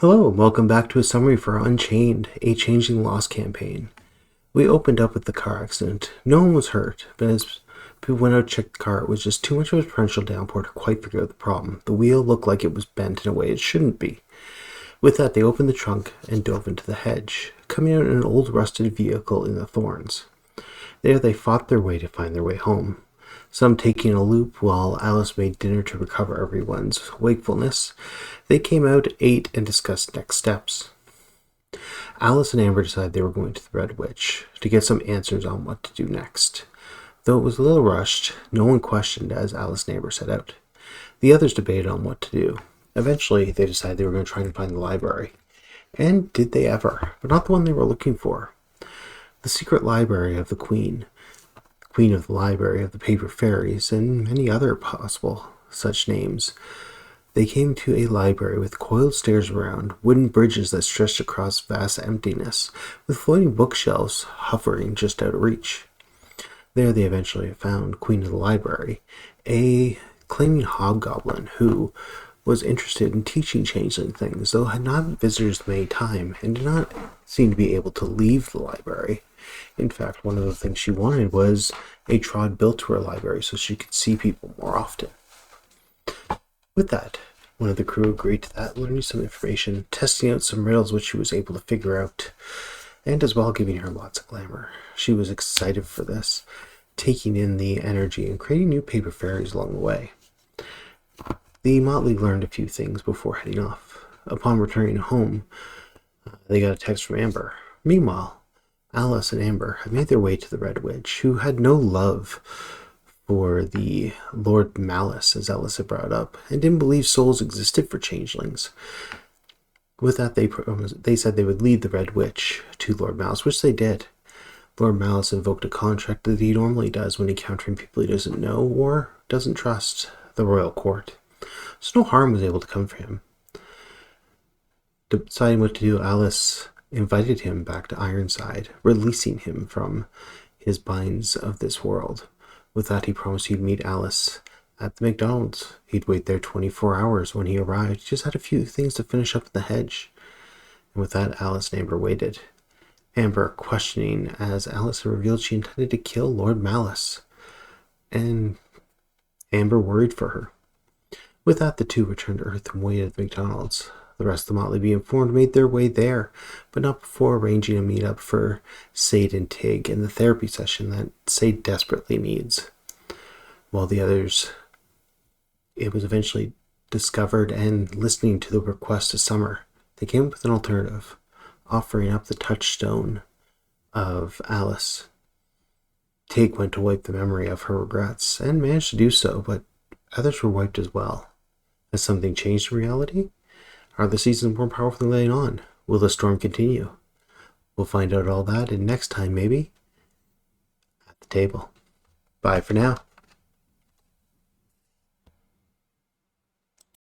Hello, and welcome back to a summary for Unchained, a Changeling Lost campaign. We opened up with the car accident. No one was hurt, but as people went out to check the car, it was just too much of a torrential downpour to quite figure out the problem. The wheel looked like it was bent in a way it shouldn't be. With that, they opened the trunk and dove into the hedge, coming out in an old rusted vehicle in the thorns. There they fought their way to find their way home, some taking a loop while Alice made dinner to recover everyone's wakefulness. They came out, ate, and discussed next steps. Alice and Amber decided they were going to the Red Witch to get some answers on what to do next. Though it was a little rushed, no one questioned as Alice and Amber set out. The others debated on what to do. Eventually, they decided they were going to try and find the library. And did they ever? But not the one they were looking for. The secret library of the Queen of the Library of the Paper Fairies, and many other possible such names. They came to a library with coiled stairs around, wooden bridges that stretched across vast emptiness, with floating bookshelves hovering just out of reach. There they eventually found Queen of the Library, a claiming hobgoblin who was interested in teaching changeling things, though had not visitors many time and did not seem to be able to leave the library. In fact, one of the things she wanted was a trod built to her library so she could see people more often. With that, one of the crew agreed to that, learning some information, testing out some riddles which she was able to figure out, and as well giving her lots of glamour. She was excited for this, taking in the energy and creating new paper fairies along the way. The Motley learned a few things before heading off. Upon returning home, they got a text from Amber. Meanwhile, Alice and Amber had made their way to the Red Witch, who had no love for the Lord Malice, as Alice had brought up, and didn't believe souls existed for changelings. With that, they said they would lead the Red Witch to Lord Malice, which they did. Lord Malice invoked a contract that he normally does when encountering people he doesn't know or doesn't trust, the royal court. So no harm was able to come for him. Deciding what to do, Alice invited him back to Ironside, releasing him from his binds of this world. With that, he promised he'd meet Alice at the McDonald's. He'd wait there 24 hours when he arrived. He just had a few things to finish up in the hedge. And with that, Alice and Amber waited. Amber questioning as Alice revealed she intended to kill Lord Malice. And Amber worried for her. With that, the two returned to Earth and waited at the McDonald's. The rest of the Motley, being informed, made their way there, but not before arranging a meetup for Sade and Tig in the therapy session that Sade desperately needs. While the others, it was eventually discovered, and listening to the request of Summer, they came up with an alternative, offering up the touchstone of Alice. Tig went to wipe the memory of her regrets, and managed to do so, but others were wiped as well. Has something changed in reality? Are the seasons more powerful than laying on? Will the storm continue? We'll find out all that in next time, maybe, at the table. Bye for now.